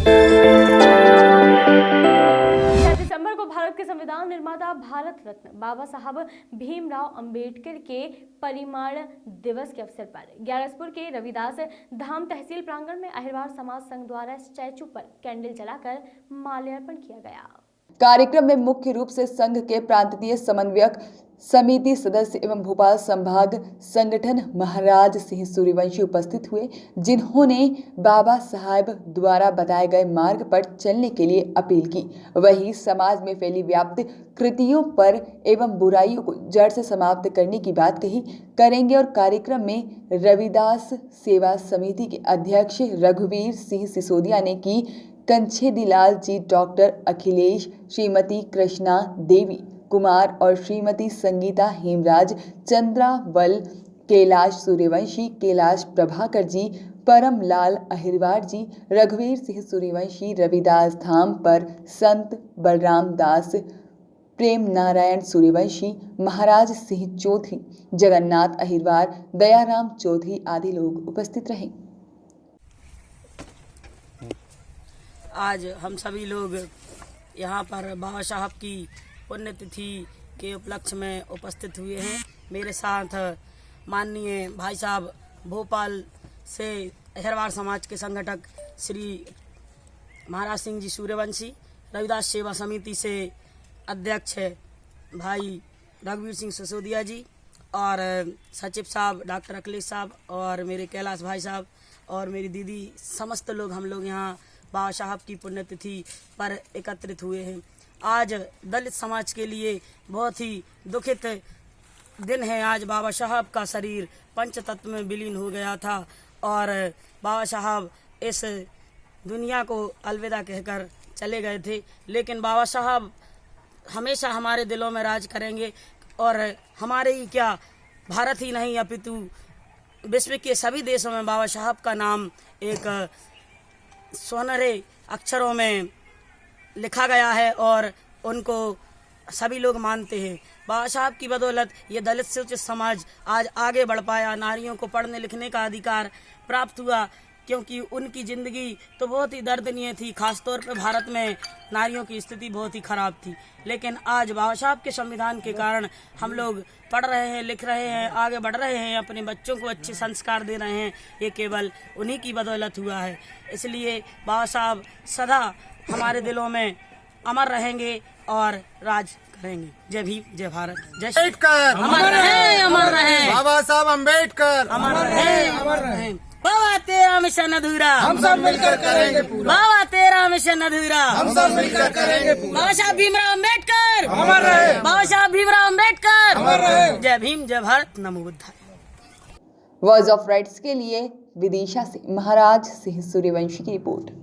दिसंबर को भारत के संविधान निर्माता भारत रत्न बाबा साहब भीमराव अंबेडकर के परिनिर्वाण दिवस के अवसर पर ग्यारसपुर के रविदास धाम तहसील प्रांगण में अहिरवार समाज संघ द्वारा स्टैचू पर कैंडल जलाकर माल्यार्पण किया गया। कार्यक्रम में मुख्य रूप से संघ के प्रांतीय समन्वयक समिति सदस्य एवं भोपाल संभाग संगठन महाराज सिंह सूर्यवंशी उपस्थित हुए, जिन्होंने बाबा साहब द्वारा बताए गए मार्ग पर चलने के लिए अपील की। वहीं समाज में फैली व्याप्त कृतियों पर एवं बुराइयों को जड़ से समाप्त करने की बात करेंगे। और कार्यक्रम में रविदास सेवा समिति के अध्यक्ष रघुवीर सिंह सिसोदिया ने की, कंछेदीलाल जी, डॉक्टर अखिलेश, श्रीमती कृष्णा देवी कुमार और श्रीमती संगीता हेमराज, चंद्रावल, कैलाश सूर्यवंशी, कैलाश प्रभाकर जी, परमलाल अहिरवार जी, रघुवीर सिंह सूर्यवंशी, रविदास धाम पर संत बलराम दास, प्रेम नारायण सूर्यवंशी, महाराज सिंह चौधरी, जगन्नाथ अहिरवार, दयाराम चौधरी आदि लोग उपस्थित रहे। आज हम सभी लोग यहाँ पर बाबा साहब की पुण्यतिथि के उपलक्ष्य में उपस्थित हुए हैं। मेरे साथ माननीय भाई साहब भोपाल से अहिरवार समाज के संगठक श्री महाराज सिंह जी सूर्यवंशी, रविदास सेवा समिति से अध्यक्ष भाई रघुवीर सिंह सिसोदिया जी और सचिव साहब डॉक्टर अखिलेश साहब और मेरे कैलाश भाई साहब और मेरी दीदी, समस्त लोग हम लोग यहाँ बाबा साहब की पुण्यतिथि पर एकत्रित हुए हैं। आज दलित समाज के लिए बहुत ही दुखित दिन है। आज बाबा साहब का शरीर पंचतत्व में विलीन हो गया था और बाबा साहब इस दुनिया को अलविदा कहकर चले गए थे, लेकिन बाबा साहब हमेशा हमारे दिलों में राज करेंगे। और हमारे ही क्या, भारत ही नहीं अपितु विश्व के सभी देशों में बाबा साहब का नाम एक सोनहरे अक्षरों में लिखा गया है और उनको सभी लोग मानते हैं। बाबा साहब की बदौलत ये दलित सूचित समाज आज आगे बढ़ पाया, नारियों को पढ़ने लिखने का अधिकार प्राप्त हुआ, क्योंकि उनकी ज़िंदगी तो बहुत ही दर्दनीय थी। खासतौर पर भारत में नारियों की स्थिति बहुत ही खराब थी, लेकिन आज बाबा साहब के संविधान के कारण हम लोग पढ़ रहे हैं, लिख रहे हैं, आगे बढ़ रहे हैं, अपने बच्चों को अच्छे संस्कार दे रहे हैं। ये केवल उन्हीं की बदौलत हुआ है। इसलिए बाबा साहब सदा हमारे दिलों में अमर रहेंगे और राज करेंगे। जय भीम, जय भारत, जय अम्बेडकर अमर रहे, अमर रहे बाबा साहब अम्बेडकर अमर रहे, अमर रहे। बाबा तेरा मिशन अधूरा हम सब मिलकर करेंगे पूरा। बाबा तेरा मिशन अधूरा हम सब मिलकर करेंगे पूरा। बाबा साहब भीमराव अम्बेडकर अमर रहे। बाबा साहब भीमराव अम्बेडकर अमर रहे। जय भीम, जय भारत, नमो बुद्धाय। वॉइस ऑफ राइट्स के लिए विदिशा से महाराज सिंह सूर्यवंशी की रिपोर्ट।